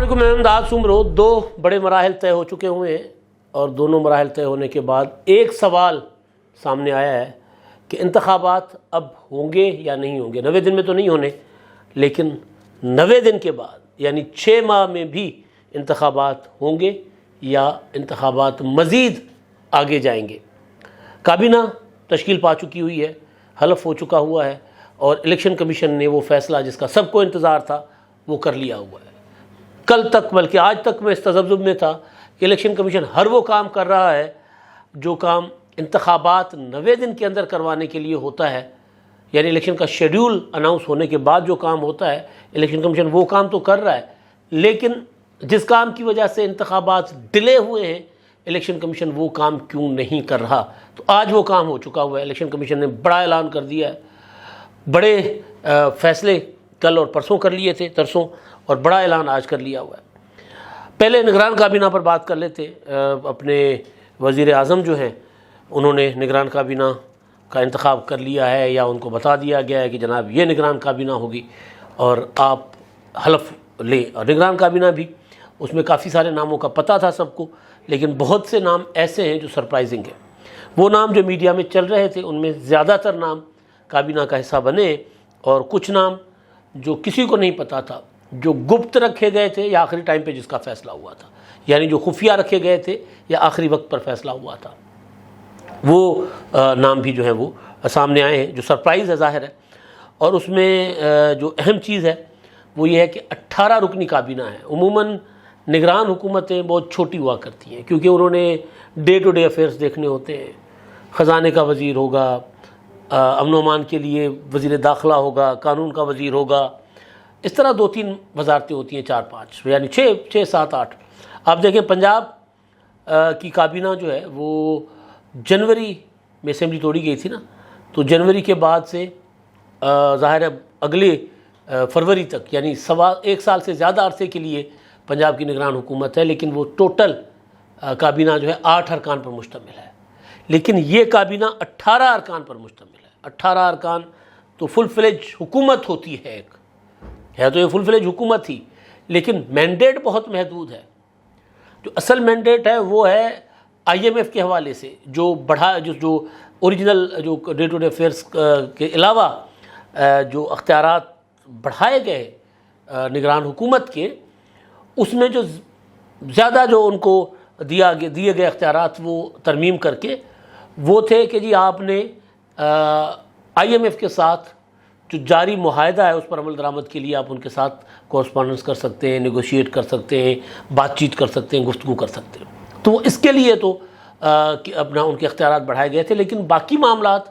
حکم امداد سمرو دو بڑے مراحل طے ہو چکے ہوئے ہیں، اور دونوں مراحل طے ہونے کے بعد ایک سوال سامنے آیا ہے کہ انتخابات اب ہوں گے یا نہیں ہوں گے۔ 90 دن میں تو نہیں ہونے، لیکن 90 دن کے بعد یعنی 6 ماہ میں بھی انتخابات ہوں گے یا انتخابات مزید آگے جائیں گے۔ کابینہ تشکیل پا چکی ہوئی ہے، حلف ہو چکا ہوا ہے، اور الیکشن کمیشن نے وہ فیصلہ جس کا سب کو انتظار تھا وہ کر لیا ہوا ہے۔ کل تک بلکہ آج تک میں اس تذبذب میں تھا کہ الیکشن کمیشن ہر وہ کام کر رہا ہے جو کام انتخابات 90 دن کے اندر کروانے کے لیے ہوتا ہے، یعنی الیکشن کا شیڈیول اناؤنس ہونے کے بعد جو کام ہوتا ہے الیکشن کمیشن وہ کام تو کر رہا ہے، لیکن جس کام کی وجہ سے انتخابات ڈیلے ہوئے ہیں الیکشن کمیشن وہ کام کیوں نہیں کر رہا؟ تو آج وہ کام ہو چکا ہوا ہے۔ الیکشن کمیشن نے بڑا اعلان کر دیا ہے، بڑے فیصلے کل اور پرسوں کر لیے تھے، ترسوں، اور بڑا اعلان آج کر لیا ہوا ہے۔ پہلے نگران کابینہ پر بات کر لیتے۔ اپنے وزیر اعظم جو ہیں انہوں نے نگران کابینہ کا انتخاب کر لیا ہے، یا ان کو بتا دیا گیا ہے کہ جناب یہ نگران کابینہ ہوگی اور آپ حلف لیں۔ اور نگران کابینہ بھی اس میں کافی سارے ناموں کا پتہ تھا سب کو، لیکن بہت سے نام ایسے ہیں جو سرپرائزنگ ہیں۔ وہ نام جو میڈیا میں چل رہے تھے ان میں زیادہ تر نام کابینہ کا حصہ بنے، اور کچھ نام جو کسی کو نہیں پتہ تھا، جو گپت رکھے گئے تھے یا آخری ٹائم پہ جس کا فیصلہ ہوا تھا، یعنی جو خفیہ رکھے گئے تھے یا آخری وقت پر فیصلہ ہوا تھا، وہ نام بھی جو ہیں وہ سامنے آئے ہیں، جو سرپرائز ہے ظاہر ہے۔ اور اس میں جو اہم چیز ہے وہ یہ ہے کہ 18 رکنی کابینہ ہے۔ عموماً نگران حکومتیں بہت چھوٹی ہوا کرتی ہیں کیونکہ انہوں نے ڈے ٹو ڈے افیئرس دیکھنے ہوتے ہیں۔ خزانے کا وزیر ہوگا، امن و امان کے لیے وزیر داخلہ ہوگا، قانون کا وزیر ہوگا، اس طرح 2-3 وزارتیں ہوتی ہیں، 4-5 یعنی 6 7 8۔ آپ دیکھیں پنجاب کی کابینہ جو ہے وہ جنوری میں اسمبلی توڑی گئی تھی نا، تو جنوری کے بعد سے ظاہر ہے اگلے فروری تک یعنی 1 سال سے زیادہ عرصے کے لیے پنجاب کی نگران حکومت ہے، لیکن وہ ٹوٹل کابینہ جو ہے 8 ارکان پر مشتمل ہے، لیکن یہ کابینہ 18 ارکان پر مشتمل ہے۔ 18 ارکان تو فل فلیج حکومت ہوتی ہے، تو یہ فل فلیج حکومت ہی، لیکن مینڈیٹ بہت محدود ہے۔ جو اصل مینڈیٹ ہے وہ ہے IMF کے حوالے سے جو اوریجنل جو ڈے ٹو ڈے افیئرس کے علاوہ جو اختیارات بڑھائے گئے نگران حکومت کے، اس میں جو زیادہ جو ان کو دیے گئے اختیارات وہ ترمیم کر کے وہ تھے کہ جی آپ نے IMF کے ساتھ جو جاری معاہدہ ہے اس پر عمل درآمد کے لیے آپ ان کے ساتھ کورسپونڈنس کر سکتے ہیں، نیگوشیٹ کر سکتے ہیں، بات چیت کر سکتے ہیں، گفتگو کر سکتے ہیں۔ تو اس کے لیے تو اپنا ان کے اختیارات بڑھائے گئے تھے، لیکن باقی معاملات،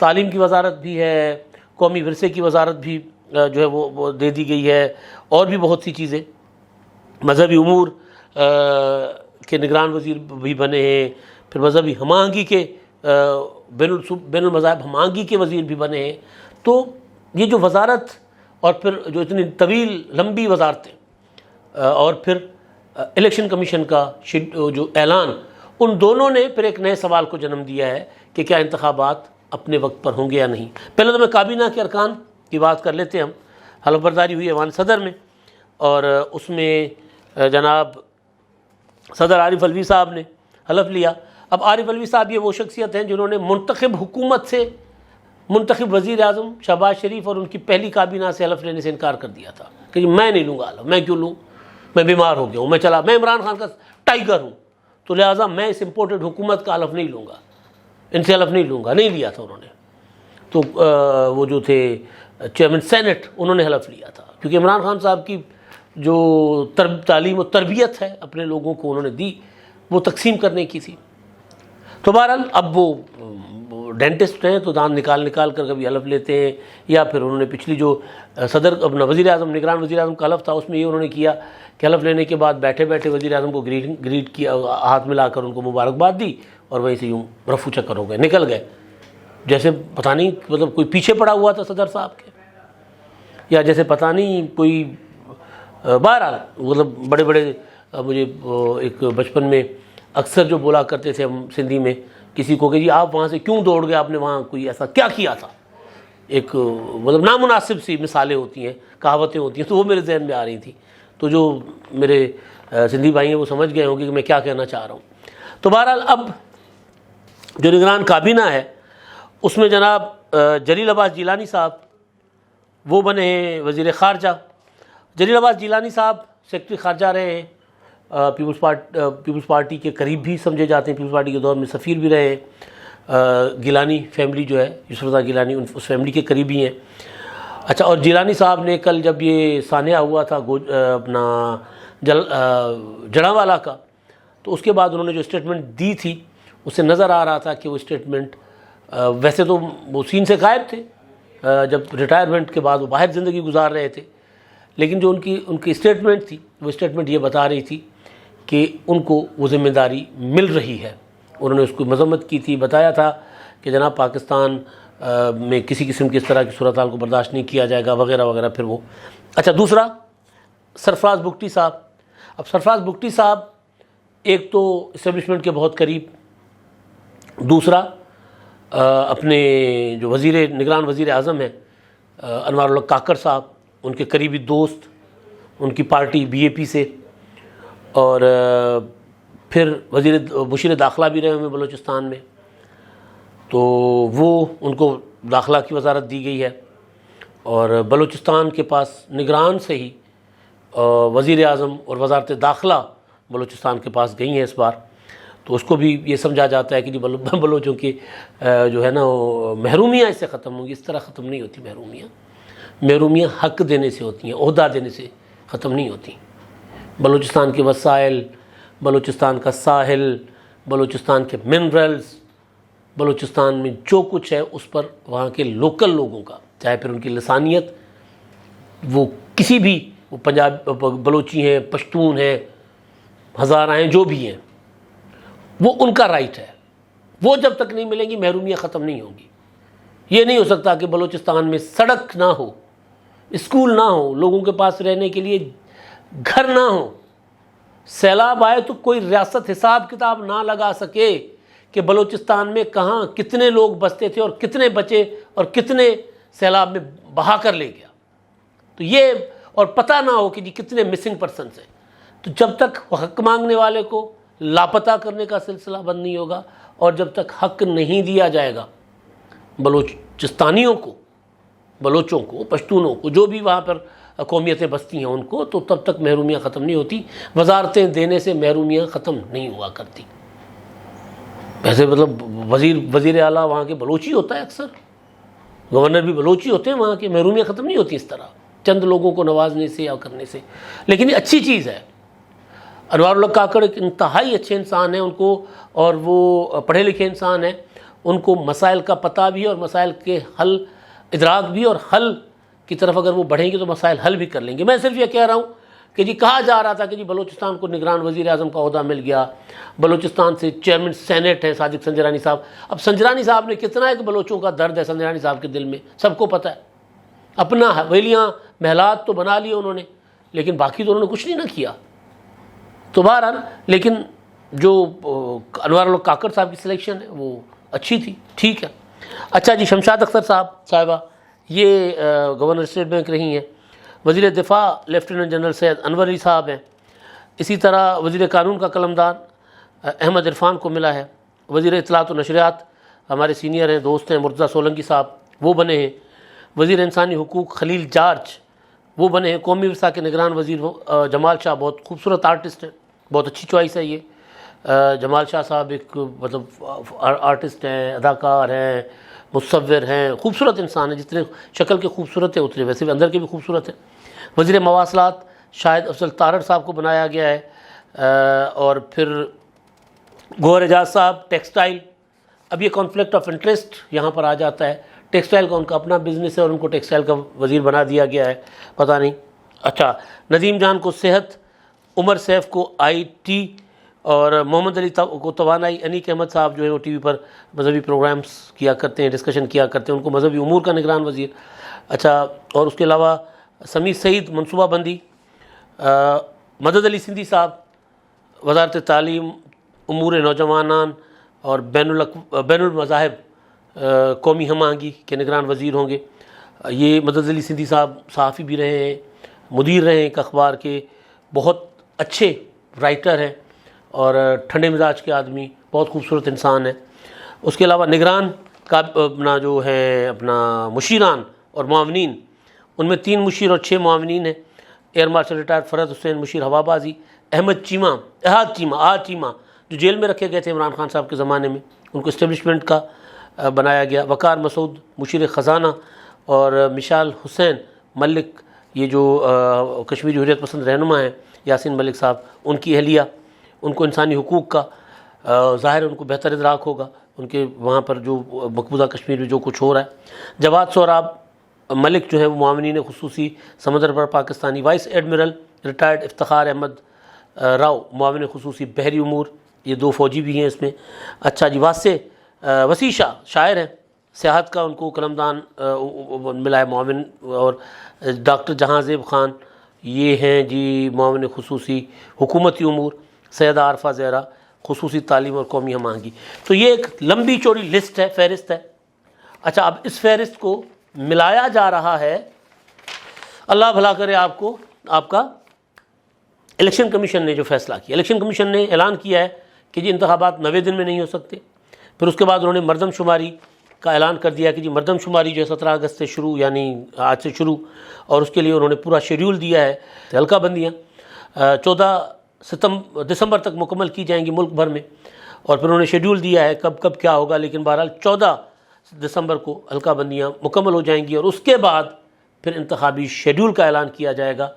تعلیم کی وزارت بھی ہے، قومی ورثے کی وزارت بھی جو ہے وہ دے دی گئی ہے، اور بھی بہت سی چیزیں، مذہبی امور کے نگران وزیر بھی بنے ہیں، پھر مذہبی ہم آہنگی کے بین المذاہب ہم آہنگی کے وزیر بھی بنے ہیں۔ تو یہ جو وزارت اور پھر جو اتنی طویل لمبی وزارتیں اور پھر الیکشن کمیشن کا جو اعلان، ان دونوں نے پھر ایک نئے سوال کو جنم دیا ہے کہ کیا انتخابات اپنے وقت پر ہوں گے یا نہیں۔ پہلے تو میں کابینہ کے ارکان کی بات کر لیتے ہیں۔ ہم حلف برداری ہوئی ایوان صدر میں، اور اس میں جناب صدر عارف علوی صاحب نے حلف لیا۔ اب عارف علوی صاحب یہ وہ شخصیت ہیں جنہوں نے منتخب حکومت سے، منتخب وزیر اعظم شہباز شریف اور ان کی پہلی کابینہ سے حلف لینے سے انکار کر دیا تھا کہ میں نہیں لوں گا حلف، میں کیوں لوں، میں بیمار ہو گیا ہوں، میں عمران خان کا ٹائیگر ہوں، تو لہٰذا میں اس امپورٹڈ حکومت کا حلف نہیں لوں گا، ان سے حلف نہیں لوں گا، نہیں لیا تھا انہوں نے۔ تو وہ جو تھے چیئرمین سینٹ انہوں نے حلف لیا تھا، کیونکہ عمران خان صاحب کی جو تعلیم و تربیت ہے اپنے لوگوں کو انہوں نے دی، وہ تقسیم کرنے کی تھی۔ تو بہرحال اب وہ ڈینٹسٹ ہیں تو دانت نکال کر کبھی حلف لیتے ہیں، یا پھر انہوں نے پچھلی جو صدر اپنا وزیر اعظم نگران وزیر اعظم کا حلف تھا اس میں یہ انہوں نے کیا کہ حلف لینے کے بعد بیٹھے بیٹھے وزیر اعظم کو گریٹ کیا، ہاتھ ملا کر ان کو مبارکباد دی، اور وہیں سے یوں رفو چکر ہو گئے، نکل گئے، جیسے پتہ نہیں مطلب کوئی پیچھے پڑا ہوا تھا صدر صاحب کے، یا جیسے پتہ نہیں کوئی، بہرحال مطلب بڑے بڑے، مجھے ایک بچپن میں اکثر جو بولا کرتے تھے ہم سندھی میں کسی کو کہ جی آپ وہاں سے کیوں دوڑ گئے، آپ نے وہاں کوئی ایسا کیا کیا تھا، ایک مطلب نامناسب سی مثالیں ہوتی ہیں، کہاوتیں ہوتی ہیں، تو وہ میرے ذہن میں آ رہی تھیں۔ تو جو میرے سندھی بھائی ہیں وہ سمجھ گئے ہوں گے کہ میں کیا کہنا چاہ رہا ہوں. تو بہرحال اب جو نگران کابینہ ہے اس میں جناب جلیل عباس جیلانی صاحب وہ بنے ہیں وزیر خارجہ. جلیل عباس جیلانی صاحب سیکرٹری خارجہ رہے ہیں, پیپلز پارٹی کے قریب بھی سمجھے جاتے ہیں, پیپلز پارٹی کے دور میں سفیر بھی رہے ہیں. گیلانی فیملی جو ہے, یوسف رضا گیلانی, اس فیملی کے قریبی ہیں. اچھا, اور جیلانی صاحب نے کل جب یہ سانحہ ہوا تھا اپنا جڑاں والا کا, تو اس کے بعد انہوں نے جو اسٹیٹمنٹ دی تھی اس سے نظر آ رہا تھا کہ وہ اسٹیٹمنٹ ویسے تو وہ سین سے غائب تھے, جب ریٹائرمنٹ کے بعد وہ باہر زندگی گزار رہے تھے, لیکن جو ان کی اسٹیٹمنٹ تھی وہ اسٹیٹمنٹ یہ بتا رہی تھی کہ ان کو وہ ذمہ داری مل رہی ہے. انہوں نے اس کو مذمت کی تھی, بتایا تھا کہ جناب پاکستان میں کسی قسم کی اس طرح کی صورتحال کو برداشت نہیں کیا جائے گا وغیرہ وغیرہ. پھر وہ اچھا, دوسرا سرفراز بگٹی صاحب. اب سرفراز بگٹی صاحب ایک تو اسٹیبلشمنٹ کے بہت قریب, دوسرا اپنے جو نگران وزیر اعظم ہیں انوار الحق کاکڑ صاحب, ان کے قریبی دوست, ان کی پارٹی بی اے پی سے, اور پھر مشیر داخلہ بھی رہے ہوئے بلوچستان میں, تو وہ ان کو داخلہ کی وزارت دی گئی ہے. اور بلوچستان کے پاس نگران سے ہی وزیر اعظم اور وزارت داخلہ بلوچستان کے پاس گئی ہیں اس بار. تو اس کو بھی یہ سمجھا جاتا ہے کہ بلوچوں کی جو ہے نا وہ محرومیاں اس سے ختم ہوں گی. اس طرح ختم نہیں ہوتی محرومیاں حق دینے سے ہوتی ہیں, عہدہ دینے سے ختم نہیں ہوتی. بلوچستان کے وسائل, بلوچستان کا ساحل, بلوچستان کے منرلز, بلوچستان میں جو کچھ ہے اس پر وہاں کے لوکل لوگوں کا, چاہے پھر ان کی لسانیت وہ کسی بھی, وہ بلوچی ہیں, پشتون ہیں, ہزارہ ہیں, جو بھی ہیں, وہ ان کا رائٹ ہے. وہ جب تک نہیں ملیں گی محرومیاں ختم نہیں ہوں گی. یہ نہیں ہو سکتا کہ بلوچستان میں سڑک نہ ہو, اسکول نہ ہو, لوگوں کے پاس رہنے کے لیے گھر نہ ہو, سیلاب آئے تو کوئی ریاست حساب کتاب نہ لگا سکے کہ بلوچستان میں کہاں کتنے لوگ بستے تھے اور کتنے بچے اور کتنے سیلاب میں بہا کر لے گیا. تو یہ اور پتہ نہ ہو کہ جی کتنے مسنگ پرسنس ہیں. تو جب تک حق مانگنے والے کو لاپتہ کرنے کا سلسلہ بند نہیں ہوگا, اور جب تک حق نہیں دیا جائے گا بلوچستانیوں کو, بلوچوں کو, پشتونوں کو, جو بھی وہاں پر قومیتیں بستی ہیں ان کو, تو تب تک محرومیاں ختم نہیں ہوتی. وزارتیں دینے سے محرومیاں ختم نہیں ہوا کرتی. ویسے مطلب وزیر اعلیٰ وہاں کے بلوچی ہوتا ہے, اکثر گورنر بھی بلوچی ہوتے ہیں وہاں کے. محرومیاں ختم نہیں ہوتی اس طرح چند لوگوں کو نوازنے سے یا کرنے سے. لیکن یہ اچھی چیز ہے. انوار الحق کاکڑ ایک انتہائی اچھے انسان ہیں, ان کو, اور وہ پڑھے لکھے انسان ہیں, ان کو مسائل کا پتہ بھی ہے اور مسائل کے حل ادراک بھی, اور حل کی طرف اگر وہ بڑھیں گے تو مسائل حل بھی کر لیں گے. میں صرف یہ کہہ رہا ہوں کہ جی کہا جا رہا تھا کہ جی بلوچستان کو نگران وزیر اعظم کا عہدہ مل گیا, بلوچستان سے چیئرمین سینٹ ہیں صادق سنجرانی صاحب. اب سنجرانی صاحب نے کتنا ایک بلوچوں کا درد ہے سنجرانی صاحب کے دل میں, سب کو پتہ ہے. اپنا حویلیاں محلات تو بنا لیے انہوں نے, لیکن باقی تو انہوں نے کچھ نہیں نہ کیا. تو بہرحال لیکن جو انوار الحق کاکڑ صاحب کی سلیکشن ہے وہ اچھی تھی, ٹھیک ہے. اچھا جی, شمشاد اختر صاحبہ یہ گورنر اسٹیٹ بینک رہی ہیں. وزیر دفاع لیفٹیننٹ جنرل سید انور علی صاحب ہیں. اسی طرح وزیر قانون کا قلمدان احمد عرفان کو ملا ہے. وزیر اطلاعات و نشریات ہمارے سینئر ہیں, دوست ہیں, مرتضیٰ سولنکی صاحب, وہ بنے ہیں. وزیر انسانی حقوق خلیل جارج وہ بنے ہیں. قومی ورثہ کے نگران وزیر جمال شاہ, بہت خوبصورت آرٹسٹ ہیں, بہت اچھی چوائس ہے یہ. جمال شاہ صاحب ایک مطلب آرٹسٹ ہیں, اداکار ہیں, مصور ہیں, خوبصورت انسان ہیں. جتنے شکل کے خوبصورت ہیں اتنے ویسے بھی اندر کے بھی خوبصورت ہیں. وزیر مواصلات شاہد افضل تارڑ صاحب کو بنایا گیا ہے. اور پھر گوہر اعجاز صاحب ٹیکسٹائل. اب یہ کانفلکٹ آف انٹرسٹ یہاں پر آ جاتا ہے. ٹیکسٹائل کا ان کا اپنا بزنس ہے اور ان کو ٹیکسٹائل کا وزیر بنا دیا گیا ہے, پتہ نہیں. اچھا, ندیم جان کو صحت, عمر سیف کو آئی ٹی, اور محمد علی کو توانائی. انیک احمد صاحب جو ہے وہ ٹی وی پر مذہبی پروگرامز کیا کرتے ہیں, ڈسکشن کیا کرتے ہیں, ان کو مذہبی امور کا نگران وزیر. اچھا, اور اس کے علاوہ سمیع سعید منصوبہ بندی. مدد علی سندھی صاحب وزارت تعلیم, امور نوجوانان اور بین المذاہب قومی ہم آہنگی کے نگران وزیر ہوں گے. یہ مدد علی سندھی صاحب صحافی بھی رہے ہیں, مدیر رہے ہیں ایک اخبار کے, بہت اچھے رائٹر ہیں اور ٹھنڈے مزاج کے آدمی، بہت خوبصورت انسان ہے۔ اس کے علاوہ نگران کا اپنا جو ہے اپنا مشیران اور معاونین، ان میں 3 مشیر اور 6 معاونین ہیں۔ ایئر مارشل ریٹائرڈ فرحت حسین مشیر ہوا بازی، احمد چیمہ آج چیمہ جو جیل میں رکھے گئے تھے عمران خان صاحب کے زمانے میں، ان کو اسٹیبلشمنٹ کا بنایا گیا، وقار مسعود مشیر خزانہ، اور مشال حسین ملک یہ جو کشمیری حریت پسند رہنما ہیں یاسین ملک صاحب، ان کی اہلیہ، ان کو انسانی حقوق کا ظاہر ان کو بہتر ادراک ہوگا، ان کے وہاں پر جو مقبوضہ کشمیر میں جو کچھ ہو رہا ہے۔ جواد سوراب ملک جو ہے وہ معاونین خصوصی سمندر پر Pakistani, vice admiral retired Iftikhar Ahmed Rao معاون خصوصی بحری امور، یہ 2 فوجی بھی ہیں اس میں۔ اچھا جی، وسیع شاہ شاعر ہیں، سیاحت کا ان کو قلمدان ملا ہے معاون، اور ڈاکٹر جہاں زیب خان یہ ہیں جی معاون خصوصی حکومتی امور، سیدہ عارفہ زہرا خصوصی تعلیم اور قومی ہم آہنگی۔ تو یہ ایک لمبی چوڑی لسٹ ہے، فہرست ہے۔ اچھا، اب اس فہرست کو ملایا جا رہا ہے، اللہ بھلا کرے آپ کا الیکشن کمیشن نے جو فیصلہ کیا، الیکشن کمیشن نے اعلان کیا ہے کہ جی انتخابات 90 دن میں نہیں ہو سکتے۔ پھر اس کے بعد انہوں نے مردم شماری کا اعلان کر دیا کہ جی مردم شماری جو ہے 17 اگست سے شروع، یعنی آج سے شروع، اور اس کے لیے انہوں نے پورا شیڈیول دیا ہے۔ حلقہ بندیاں 14 دسمبر تک مکمل کی جائیں گی ملک بھر میں، اور پھر انہوں نے شیڈیول دیا ہے کب کیا ہوگا، لیکن بہرحال 14 دسمبر کو حلقہ بندیاں مکمل ہو جائیں گی، اور اس کے بعد پھر انتخابی شیڈیول کا اعلان کیا جائے گا۔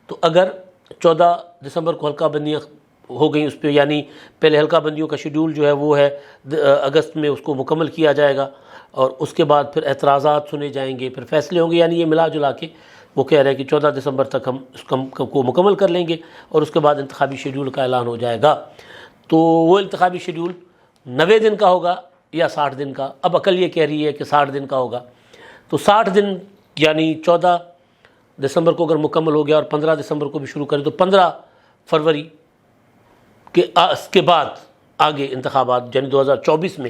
تو اگر 14 دسمبر کو حلقہ بندیاں ہو گئیں اس پہ، یعنی پہلے حلقہ بندیوں کا شیڈیول جو ہے وہ ہے اگست میں، اس کو مکمل کیا جائے گا، اور اس کے بعد پھر اعتراضات سنے جائیں گے، پھر فیصلے ہوں گے، یعنی یہ ملا جلا کے وہ کہہ رہے ہیں کہ 14 دسمبر تک ہم اس کو مکمل کر لیں گے، اور اس کے بعد انتخابی شیڈیول کا اعلان ہو جائے گا۔ تو وہ انتخابی شیڈیول 90 دن کا ہوگا یا 60 دن کا؟ اب عقل یہ کہہ رہی ہے کہ 60 دن کا ہوگا۔ تو 60 دن یعنی 14 دسمبر کو اگر مکمل ہو گیا اور 15 دسمبر کو بھی شروع کریں تو 15 فروری کے بعد آگے انتخابات، یعنی 2024 میں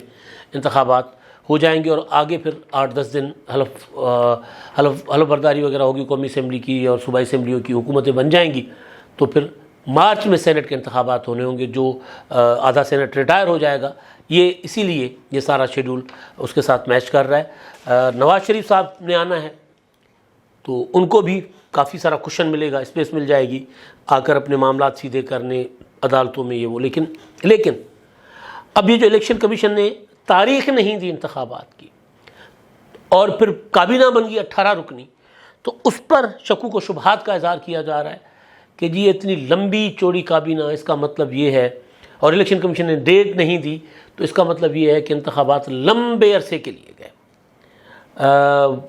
انتخابات ہو جائیں گے، اور آگے پھر 8-10 دن حلف برداری وغیرہ ہوگی قومی اسمبلی کی اور صوبائی اسمبلیوں کی، حکومتیں بن جائیں گی، تو پھر مارچ میں سینٹ کے انتخابات ہونے ہوں گے، جو آدھا سینٹ ریٹائر ہو جائے گا۔ یہ اسی لیے یہ سارا شیڈول اس کے ساتھ میچ کر رہا ہے۔ نواز شریف صاحب نے آنا ہے تو ان کو بھی کافی سارا کوشن ملے گا، اسپیس مل جائے گی آ کر اپنے معاملات سیدھے کرنے عدالتوں میں، یہ وہ۔ لیکن اب یہ جو الیکشن کمیشن نے تاریخ نہیں دی انتخابات کی، اور پھر کابینہ بن گئی 18 رکنی، تو اس پر شکوک و شبہات کا اظہار کیا جا رہا ہے کہ جی اتنی لمبی چوڑی کابینہ، اس کا مطلب یہ ہے، اور الیکشن کمیشن نے ڈیٹ نہیں دی، تو اس کا مطلب یہ ہے کہ انتخابات لمبے عرصے کے لیے گئے،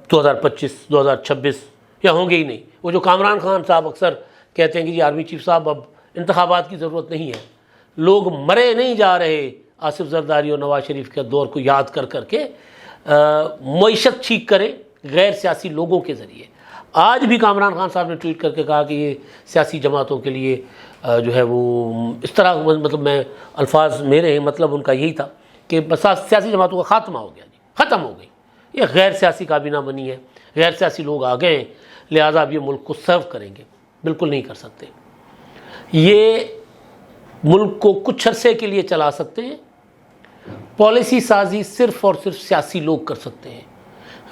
2025 2026 یا ہوں گے ہی نہیں۔ وہ جو کامران خان صاحب اکثر کہتے ہیں کہ جی آرمی چیف صاحب اب انتخابات کی ضرورت نہیں ہے، لوگ مرے نہیں جا رہے آصف زرداری اور نواز شریف کے دور کو یاد کر کے، معیشت ٹھیک کریں غیر سیاسی لوگوں کے ذریعے۔ آج بھی کامران خان صاحب نے ٹویٹ کر کے کہا کہ یہ سیاسی جماعتوں کے لیے جو ہے وہ اس طرح، مطلب میں الفاظ میرے ہیں، مطلب ان کا یہی تھا کہ بس سیاسی جماعتوں کا خاتمہ ہو گیا، جی ختم ہو گئی، یہ غیر سیاسی کابینہ بنی ہے، غیر سیاسی لوگ آ گئے ہیں، لہٰذا اب یہ ملک کو سرو کریں گے۔ بالکل نہیں کر سکتے، یہ ملک کو کچھ عرصے کے لیے چلا سکتے ہیں، پالیسی سازی صرف اور صرف سیاسی لوگ کر سکتے ہیں۔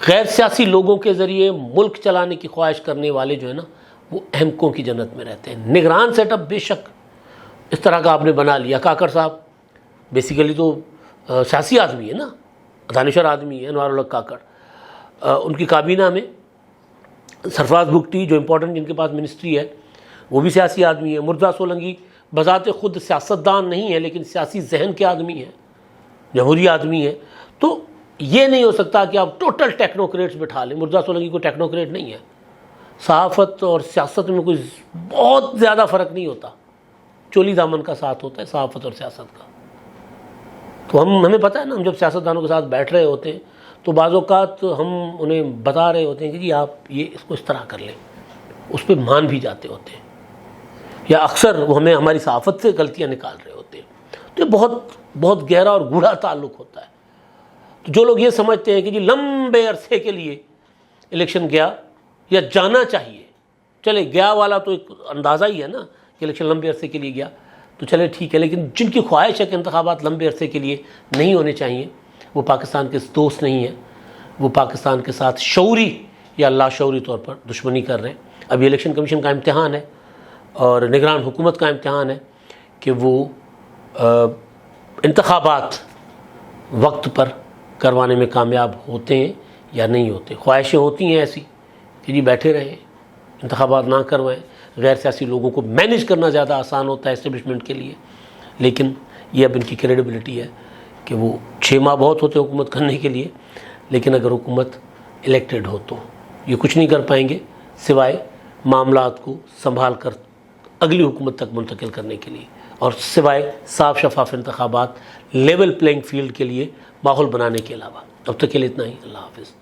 غیر سیاسی لوگوں کے ذریعے ملک چلانے کی خواہش کرنے والے جو ہے نا، وہ احمقوں کی جنت میں رہتے ہیں۔ نگران سیٹ اپ بے شک اس طرح کا آپ نے بنا لیا، کاکڑ صاحب بیسیکلی تو سیاسی آدمی ہے نا، دانشور آدمی ہے انوار الحق کاکڑ، ان کی کابینہ میں سرفراز بگٹی جو امپورٹنٹ جن کے پاس منسٹری ہے وہ بھی سیاسی آدمی ہے، مرزا سولنگی بذات خود سیاستدان نہیں ہے لیکن سیاسی ذہن کے آدمی ہیں، جمہوری آدمی ہے۔ تو یہ نہیں ہو سکتا کہ آپ ٹوٹل ٹیکنوکریٹس بٹھا لیں، مرزا سولنگی کو ٹیکنوکریٹ نہیں ہے۔ صحافت اور سیاست میں کوئی بہت زیادہ فرق نہیں ہوتا، چولی دامن کا ساتھ ہوتا ہے صحافت اور سیاست کا۔ تو ہمیں پتہ ہے نا، ہم جب سیاستدانوں کے ساتھ بیٹھ رہے ہوتے ہیں تو بعض اوقات ہم انہیں بتا رہے ہوتے ہیں کہ جی آپ یہ اس کو اس طرح کر لیں، اس پہ مان بھی جاتے ہوتے ہیں، یا اکثر وہ ہمیں ہماری صحافت سے غلطیاں نکال رہے ہوتے ہیں۔ تو یہ بہت گہرا اور گوڑھا تعلق ہوتا ہے۔ تو جو لوگ یہ سمجھتے ہیں کہ جی لمبے عرصے کے لیے الیکشن گیا یا جانا چاہیے، چلے گیا والا تو ایک اندازہ ہی ہے نا، کہ الیکشن لمبے عرصے کے لیے گیا تو چلے ٹھیک ہے، لیکن جن کی خواہش ہے کہ انتخابات لمبے عرصے کے لیے نہیں ہونے چاہیے، وہ پاکستان کے دوست نہیں ہیں، وہ پاکستان کے ساتھ شعوری یا لاشعوری طور پر دشمنی کر رہے ہیں۔ اب یہ الیکشن کمیشن کا امتحان ہے اور نگران حکومت کا امتحان ہے کہ وہ انتخابات وقت پر کروانے میں کامیاب ہوتے ہیں یا نہیں ہوتے۔ خواہشیں ہوتی ہیں ایسی کہ جی بیٹھے رہیں، انتخابات نہ کروائیں، غیر سیاسی لوگوں کو مینیج کرنا زیادہ آسان ہوتا ہے اسٹیبلشمنٹ کے لیے، لیکن یہ اب ان کی کریڈیبلٹی ہے کہ وہ 6 ماہ بہت ہوتے ہیں حکومت کرنے کے لیے، لیکن اگر حکومت الیکٹڈ ہو تو یہ کچھ نہیں کر پائیں گے سوائے معاملات کو سنبھال کر اگلی حکومت تک منتقل کرنے کے لیے، اور سوائے صاف شفاف انتخابات، لیول پلینگ فیلڈ کے لیے ماحول بنانے کے علاوہ۔ اب تک کے لیے اتنا ہی، اللہ حافظ۔